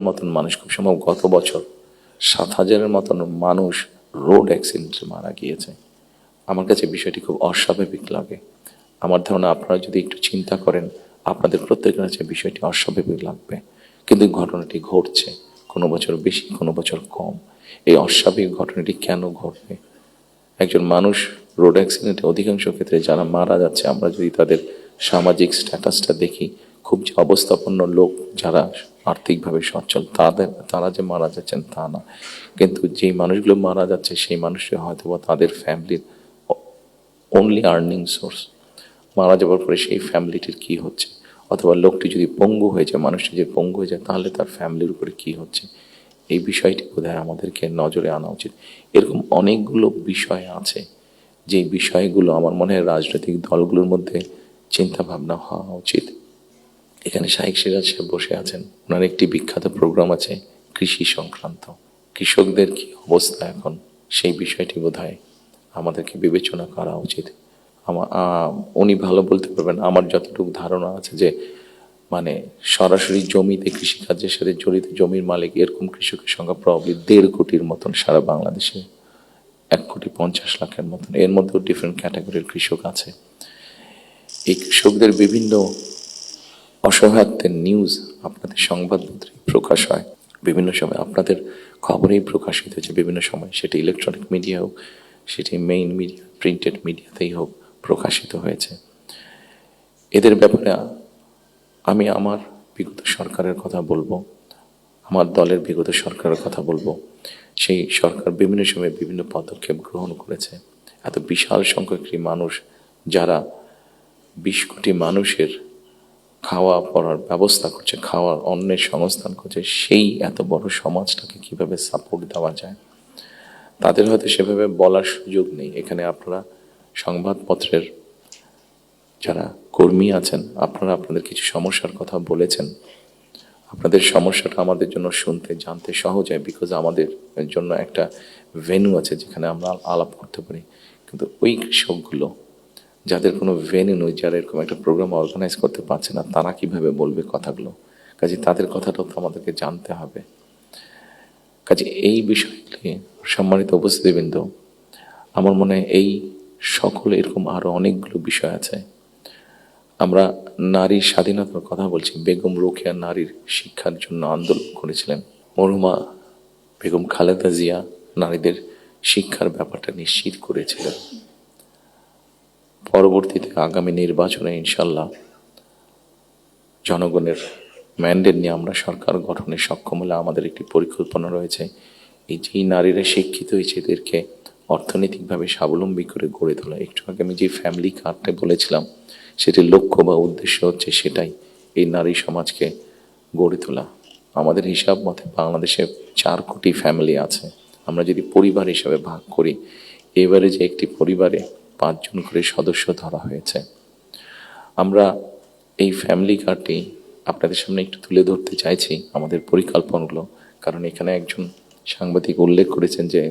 মতন মানুষ, খুব সম্ভব গত বছর 7,000-এর মতন মানুষ রোড অ্যাক্সিডেন্টে মারা গিয়েছে। আমার কাছে বিষয়টি খুব অস্বাভাবিক লাগে। আমার ধারণা আপনারা যদি একটু চিন্তা করেন, আপনাদের প্রত্যেকের কাছে বিষয়টি অস্বাভাবিক লাগবে, কিন্তু ঘটনাটি ঘটছে, কোনো বছর বেশি, কোনো বছর কম। এই অস্বাভাবিক ঘটনাটি কেন ঘটবে? একজন মানুষ রোড অ্যাক্সিডেন্টে অধিকাংশ ক্ষেত্রে যারা মারা যাচ্ছে, আমরা যদি তাদের সামাজিক স্ট্যাটাসটা দেখি, খুব যে অবস্থাপন্ন লোক যারা আর্থিকভাবে সচ্ছল তারা যে মারা যাচ্ছেন তা না, কিন্তু যেই মানুষগুলো মারা যাচ্ছে সেই মানুষরা হয়তো বা তাদের ফ্যামিলির অনলি আর্নিং সোর্স। মারা যাওয়ার পরে সেই ফ্যামিলিটির কি হচ্ছে, অথবা লোকটি যদি পঙ্গু হয়ে যায়, মানুষটি যদি পঙ্গু হয়ে যায়, তাহলে তার ফ্যামিলির উপরে কি হচ্ছে, এই বিষয়টি বোধহয় আমাদেরকে নজরে আনা উচিত। এরকম অনেকগুলো বিষয় আছে যে বিষয়গুলো আমার মনে হয় রাজনৈতিক দলগুলোর মধ্যে চিন্তা ভাবনা হওয়া উচিত। এখানে শাইখ সিরাজ সাহেব বসে আছেন, ওনার একটি বিখ্যাত প্রোগ্রাম আছে কৃষি সংক্রান্ত। কৃষকদের কি অবস্থা এখন, সেই বিষয়টি বোধহয় আমাদেরকে বিবেচনা করা উচিত। উনি ভালো বলতে পারবেন। আমার যতটুকু ধারণা আছে যে মানে সরাসরি জমিতে কৃষিকাজের সাথে জড়িত জমির মালিক এরকম কৃষকের সংখ্যা প্রবাবলি 1.5 কোটির মতন সারা বাংলাদেশে, 1,50,00,000-এর মতন। এর মধ্যেও ডিফারেন্ট ক্যাটাগরির কৃষক আছে। এই কৃষকদের বিভিন্ন অসহায়ত্বের নিউজ আপনাদের সংবাদপত্রে প্রকাশ হয়, বিভিন্ন সময় আপনাদের খবরেই প্রকাশিত হয়েছে, বিভিন্ন সময় সেটি ইলেকট্রনিক মিডিয়া হোক, সেটি মেইন মিডিয়া প্রিন্টেড মিডিয়াতেই হোক, প্রকাশিত হয়েছে। এদের ব্যাপারে আমি আমার বিগত সরকারের কথা বলবো, আমার দলের বিগত সরকারের কথা বলবো। সেই সরকার বিভিন্ন সময়ে বিভিন্ন পদক্ষেপ গ্রহণ করেছে। এত বিশাল সংখ্যক মানুষ, যারা 20 কোটি মানুষের খাওয়া পড়ার ব্যবস্থা করছে, খাওয়ার অন্যের সংস্থান করছে, সেই এত বড় সমাজটাকে কিভাবে সাপোর্ট দেওয়া যায়, তাদের হয়তো সেভাবে বলার সুযোগ নেই। এখানে আপনারা সংবাদপত্রের যারা কর্মী আছেন, আপনারা আপনাদের কিছু সমস্যার কথা বলেছেন। আপনাদের সমস্যাটা আমাদের জন্য শুনতে জানতে সহজ হয়, বিকজ আমাদের জন্য একটা ভেন্যু আছে যেখানে আমরা আলাপ করতে পারি। কিন্তু ওই কৃষকগুলো যাদের কোনো ভেন্যু নেই, যারা এরকম একটা প্রোগ্রাম অর্গানাইজ করতে পারছে না, তারা কিভাবে বলবে কথাগুলো? কাজে তাদের কথাটাও তো আমাদেরকে জানতে হবে। কাজে এই বিষয়গুলি, সম্মানিত উপস্থিতিবৃন্দ, আমার মনে হয় এই সকল এরকম আরো অনেকগুলো বিষয় আছে। আমরা নারীর স্বাধীনতার কথা বলছি। বেগম রোকেয়া নারীর শিক্ষার জন্য আন্দোলন করেছিলেন। মরহুমা বেগম খালেদা জিয়া নারীদের শিক্ষার ব্যাপারটা নিশ্চিত করেছিলেন। পরবর্তীতে আগামী নির্বাচনে ইনশাল্লাহ জনগণের ম্যান্ডেট নিয়ে আমরা সরকার গঠনে সক্ষম হলে আমাদের একটি পরিকল্পনা রয়েছে, এই যেই নারীরা শিক্ষিত হয়েছে এদেরকে অর্থনৈতিকভাবে স্বাবলম্বী করে গড়ে তোলা। একটু আগে আমি যে ফ্যামিলি কার্ডটা বলেছিলাম, সেটির লক্ষ্য বা উদ্দেশ্য হচ্ছে সেটাই, এই নারী সমাজকে গড়ে তোলা। আমাদের হিসাব মতে বাংলাদেশে 4 কোটি ফ্যামিলি আছে। আমরা যদি পরিবার হিসাবে ভাগ করি, এবারে যে একটি পরিবারে 5 জন করে সদস্য ধরা হয়েছে। আমরা এই ফ্যামিলি কার্ডটি আপনাদের সামনে একটু তুলে ধরতে চাইছি, আমাদের পরিকল্পনাগুলো। কারণ এখানে একজন সাংবাদিক উল্লেখ করেছেন যে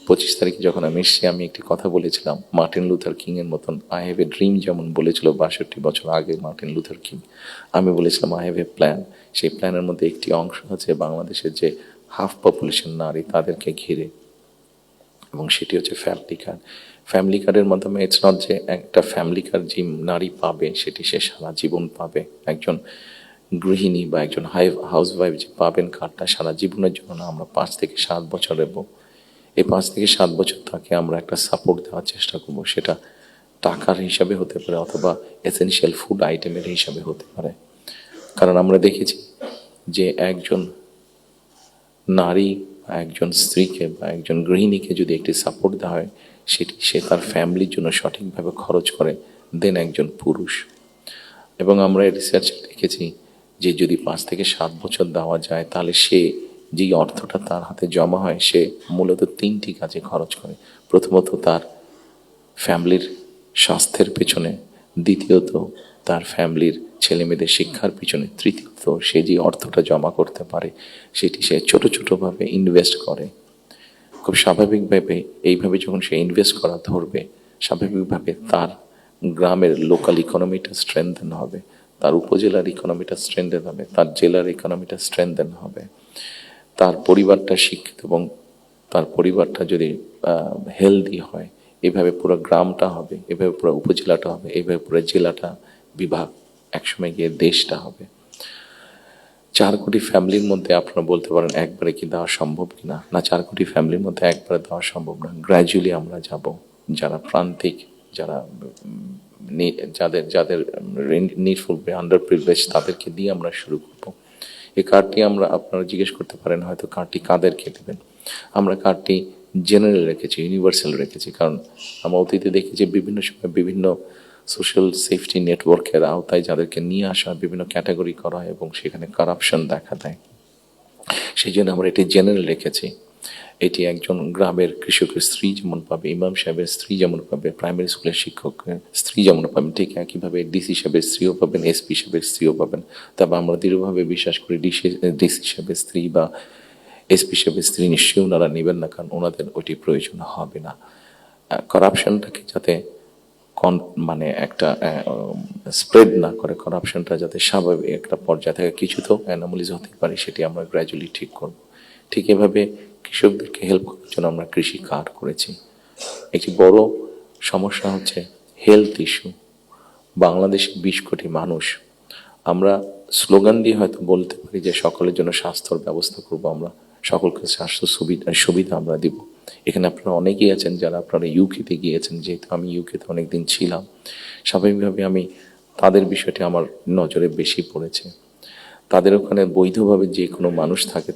25 তারিখে যখন আমি এসেছি, আমি একটি কথা বলেছিলাম মার্টিন লুথার কিং এর মতন, আই হ্যাভ এ ড্রিম, যেমন বলেছিল 62 বছর আগে মার্টিন লুথার কিং। আমি বলেছিলাম আই হ্যাভ এ প্ল্যান। সেই প্ল্যানের মধ্যে একটি অংশ হচ্ছে বাংলাদেশের যে হাফ পপুলেশন নারী, তাদেরকে ঘিরে, এবং সেটি হচ্ছে ফ্যামিলি কার্ড। ফ্যামিলি কার্ডের মাধ্যমে ইটস নট যে একটা ফ্যামিলি কার্ড যে নারী পাবে সেটি সে সারা জীবন পাবে। একজন গৃহিণী বা একজন হাউস ওয়াইফ যে পাবেন কার্ডটা সারা জীবনের জন্য না, আমরা 5 থেকে 7 বছর দেবো। এই 5 থেকে 7 বছর তাকে আমরা একটা সাপোর্ট দেওয়ার চেষ্টা করবো। সেটা টাকার হিসাবে হতে পারে, অথবা এসেনশিয়াল ফুড আইটেমের হিসাবে হতে পারে। কারণ আমরা দেখেছি যে একজন নারী বা একজন স্ত্রীকে বা একজন গৃহিণীকে যদি একটি সাপোর্ট দেওয়া হয়, সেটি সে তার ফ্যামিলির জন্য সঠিকভাবে খরচ করে দেন একজন পুরুষ। এবং আমরা রিসার্চ দেখেছি যে যদি 5 থেকে 7 বছর দেওয়া যায়, তাহলে সে যেই অর্থটা তার হাতে জমা হয়, সে মূলত 3টি কাজে খরচ করে। প্রথমত তার ফ্যামিলির স্বাস্থ্যের পেছনে, দ্বিতীয়ত তার ফ্যামিলির ছেলেমেয়েদের শিক্ষার পিছনে, তৃতীয়ত সে যে অর্থটা জমা করতে পারে সেটি সে ছোট ছোটভাবে ইনভেস্ট করে। খুব স্বাভাবিকভাবে এইভাবে যখন সে ইনভেস্ট করা ধরবে, স্বাভাবিকভাবে তার গ্রামের লোকাল ইকোনমিটা স্ট্রেংথেন হবে, তার উপজেলার ইকোনমিটা স্ট্রেংথেন হবে, তার জেলার ইকোনমিটা স্ট্রেংথেন হবে, তার পরিবারটা শিক্ষিত এবং তার পরিবারটা যদি হেলদি হয়, এভাবে পুরো গ্রামটা হবে, এভাবে পুরো উপজেলাটা হবে, এভাবে পুরো জেলাটা, বিভাগ, একসময় গিয়ে দেশটা হবে। 4 কোটি ফ্যামিলির মধ্যে আপনারা বলতে পারেন একবারে কি দেওয়া সম্ভব কিনা? না, 4 কোটি ফ্যামিলির মধ্যে একবারে দেওয়া সম্ভব না। গ্র্যাজুয়ালি আমরা যাব, যারা প্রান্তিক, যারা যাদের যাদের নিডফুল আন্ডার প্রিভিলেজ, তাদেরকে দিয়ে আমরা শুরু করব। এই কার্ডটি আমরা, আপনারা জিজ্ঞেস করতে পারেন হয়তো কার্ডটি কাদেরকে দেবেন। আমরা কার্ডটি জেনারেল রেখেছি, ইউনিভার্সাল রেখেছি, কারণ আমরা অতীতে দেখেছি বিভিন্ন সময় বিভিন্ন সোশ্যাল সেফটি নেটওয়ার্কের আওতায় যাদেরকে নিয়ে আসা হয়, বিভিন্ন ক্যাটাগরি করা হয় এবং সেখানে কারাপশন দেখা দেয়। সেই জন্য আমরা এটি জেনারেল রেখেছি। এটি একজন গ্রামের কৃষকের স্ত্রী যেমন পাবে, ইমাম সাহেবের স্ত্রী যেমন পাবে, প্রাইমারি স্কুলের শিক্ষকের স্ত্রী যেমন পাবেন, ঠিক একইভাবে ডিসি সাহেবের স্ত্রীও পাবেন, এসপি সাহেবের স্ত্রীও পাবেন। তবে আমরা দৃঢ়ভাবে বিশ্বাস করি ডিসি সাহেবের স্ত্রী বা এসপি সাহেবের স্ত্রী নিশ্চয়ই ওনারা নেবেন না, কারণ ওনাদের ওটি প্রয়োজন হবে না। করাপশনটাকে যাতে মানে একটা স্প্রেড না করে, করাপশনটা যাতে স্বাভাবিক একটা পর্যায়ে থাকে, কিছু তো অ্যানোমালিজ হতে পারে, সেটি আমরা গ্র্যাজুয়ালি ঠিক করব। ঠিক এভাবে কৃষকদেরকে হেল্প করার জন্য আমরা কৃষি কার্ড করেছি। একটি বড় সমস্যা হচ্ছে হেলথ ইস্যু। বাংলাদেশে 20 কোটি মানুষ, আমরা স্লোগান দিয়ে হয়তো বলতে পারি যে সকলের জন্য স্বাস্থ্যর ব্যবস্থা করব, আমরা সকলকে স্বাস্থ্য সুবিধা আমরা দিব। এখানে আপনারা অনেকেই আছেন যারা আপনারা ইউকেতে গিয়েছেন, যেহেতু আমি ইউকেতে অনেকদিন ছিলাম, স্বাভাবিকভাবে আমি তাদের বিষয়টি আমার নজরে বেশি পড়েছে। তাদের ওখানে বৈধভাবে যে কোনো মানুষ থাকে,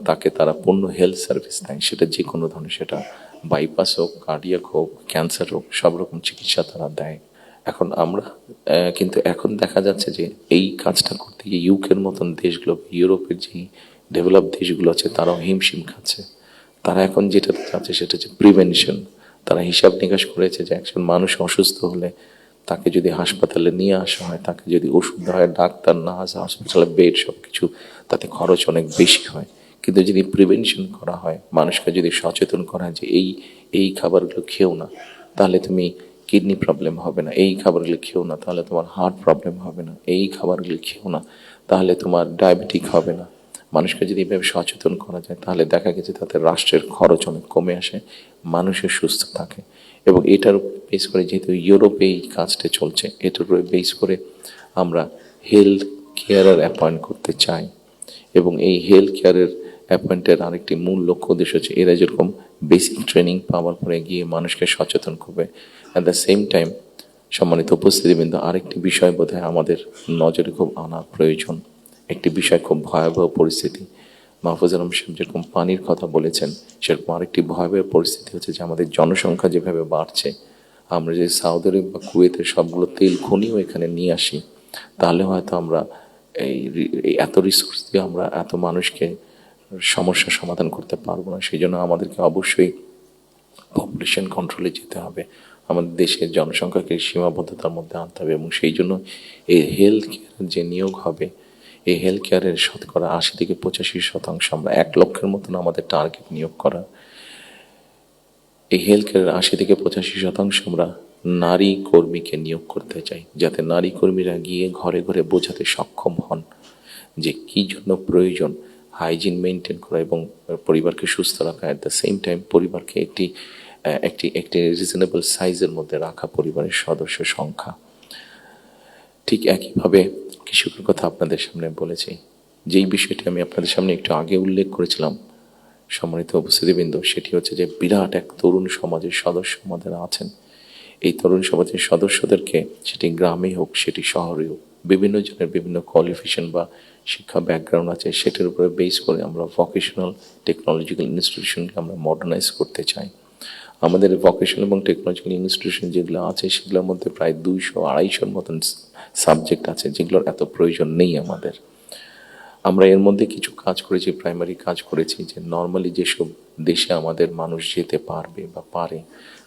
তাকে তারা পূর্ণ হেলথ সার্ভিস দেয়, সেটা যে কোনো ধরনের, সেটা বাইপাস হোক, কার্ডিয়াক হোক, ক্যান্সার হোক, সব রকম চিকিৎসা তারা দেয়। এখন আমরা কিন্তু এখন দেখা যাচ্ছে যে এই কাজটা করতে গিয়ে ইউকের মতন দেশগুলো, ইউরোপের যে ডেভেলপ দেশগুলো আছে, তারাও হিমশিম খাচ্ছে। তারা এখন যেটা চাচ্ছে সেটা হচ্ছে প্রিভেনশন। তারা হিসাব নিকাশ করেছে যে একজন মানুষ অসুস্থ হলে তাকে যদি হাসপাতালে নিয়ে আসা হয়, তাকে যদি ওষুধ দেওয়া হয়, ডাক্তার না আসে, হসপিটালে বেড সব কিছু, তাতে খরচ অনেক বেশি হয়। কিন্তু যদি প্রিভেনশন করা হয়, মানুষকে যদি সচেতন করা হয় যে এই খাবারগুলো খেও না, তাহলে তুমি কিডনি প্রবলেম হবে না, এই খাবারগুলো খেও না তাহলে তোমার হার্ট প্রবলেম হবে না, এই খাবারগুলো খেও না তাহলে তোমার ডায়াবেটিক হবে না। মানুষকে যদি এভাবে সচেতন করা যায়, তাহলে দেখা গেছে তাদের রাষ্ট্রের খরচ অনেক কমে আসে, মানুষের সুস্থ থাকে। এবং এটার উপর বেস করে, যেহেতু ইউরোপে এই কাজটা চলছে, এটার উপরে বেস করে আমরা হেলথ কেয়ারার অ্যাপয়েন্ট করতে চাই। এবং এই হেলথ কেয়ারের অ্যাপয়েন্টের আরেকটি মূল লক্ষ্য উদ্দেশ্য হচ্ছে এরা যেরকম বেসিক ট্রেনিং পাওয়ার পরে গিয়ে মানুষকে সচেতন করবে, অ্যাট দ্য সেম টাইম সম্মানিত উপস্থিতিবৃন্দ, আরেকটি বিষয় বোধহয় আমাদের নজরে খুব আনা প্রয়োজন। একটি বিষয়, খুব ভয়াবহ পরিস্থিতি, মাহফুজ আলম সাহেব যেরকম পানির কথা বলেছেন, সেরকম আরেকটি ভয়াবহ পরিস্থিতি হচ্ছে যে আমাদের জনসংখ্যা যেভাবে বাড়ছে, আমরা যে সৌদি আরব বা কুয়েতের সবগুলো তেল খনিও এখানে নিয়ে আসি, তাহলে হয়তো আমরা এই এত রিসোর্স দিয়ে আমরা এত মানুষকে সমস্যার সমাধান করতে পারবো না। সেই জন্য আমাদেরকে অবশ্যই পপুলেশন কন্ট্রোলে যেতে হবে, আমাদের দেশের জনসংখ্যাকে সীমাবদ্ধতার মধ্যে আনতে হবে। এবং সেই জন্য এই হেলথ কেয়ার যে নিয়োগ হবে, এই হেলথ কেয়ারের 80 থেকে 85% আমরা 1 লক্ষের মতন আমাদের টার্গেট নিয়োগ করা। এই হেলথ কেয়ারের 80 থেকে 85% আমরা নারী কর্মীকে নিয়োগ করতে চাই, যাতে নারী কর্মীরা গিয়ে ঘরে ঘরে বোঝাতে সক্ষম হন যে কি জন্য প্রয়োজন হাইজিন মেনটেন করা এবং পরিবারকে সুস্থ রাখা, অ্যাট দ্য সেম টাইম পরিবারকে একটি একটি একটি রিজনেবল সাইজের মধ্যে রাখা পরিবারের সদস্য সংখ্যা। ঠিক একইভাবে কৃষকের কথা আপনাদের সামনে বলেছি, যেই বিষয়টি আমি আপনাদের সামনে একটু আগে উল্লেখ করেছিলাম সম্মানিত উপস্থিতিবৃন্দ, সেটি হচ্ছে যে বিরাট এক তরুণ সমাজের সদস্য আমাদের আছেন। এই তরুণ সমাজের সদস্যদেরকে, সেটি গ্রামে হোক সেটি শহরে হোক, বিভিন্ন জনের বিভিন্ন কোয়ালিফিকেশন বা শিক্ষা ব্যাকগ্রাউন্ড আছে, সেটার উপরে বেস করে আমরা ভোকেশনাল টেকনোলজিক্যাল ইনস্টিটিউশনকে আমরা মডার্নাইজ করতে চাই। আমাদের ভোকেশনাল এবং টেকনোলজিক্যাল ইনস্টিটিউশন যেগুলো আছে, সেগুলোর মধ্যে প্রায় 200-250 মতন সাবজেক্ট আছে, যেগুলোর এত প্রয়োজন নেই আমাদের। আমরা এর মধ্যে কিছু কাজ করেছি, প্রাইমারি কাজ করেছি, যে নর্মালি যেসব দেশে আমাদের মানুষ যেতে পারবে বা পারে,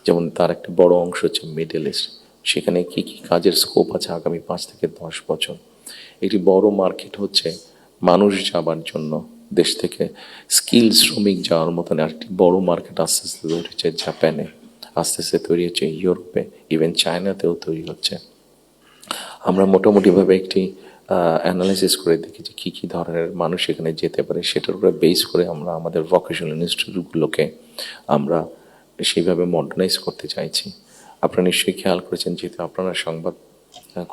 যেমন তার একটা বড় অংশ হচ্ছে মিডল ইস্ট, সেখানে কি কি কাজের স্কোপ আছে আগামী 5 থেকে 10 বছর। একটি বড় মার্কেট হচ্ছে মানুষ যাবার জন্য, দেশ থেকে স্কিল শ্রমিক যাওয়ার মতন একটি বড় মার্কেট আস্তে আস্তে তৈরি হচ্ছে জাপানে, আস্তে আস্তে তৈরি হচ্ছে ইউরোপে, ইভেন চায়নাতেও তৈরি হচ্ছে। আমরা মোটামুটিভাবে একটি অ্যানালাইসিস করে দেখি যে কী কী ধরনের মানুষ এখানে যেতে পারে, সেটার উপরে বেস করে আমরা আমাদের ভোকেশনাল ইনস্টিটিউটগুলোকে আমরা সেইভাবে মডার্নাইজ করতে চাইছি। আপনারা নিশ্চয়ই খেয়াল করেছেন, যেহেতু আপনারা সংবাদ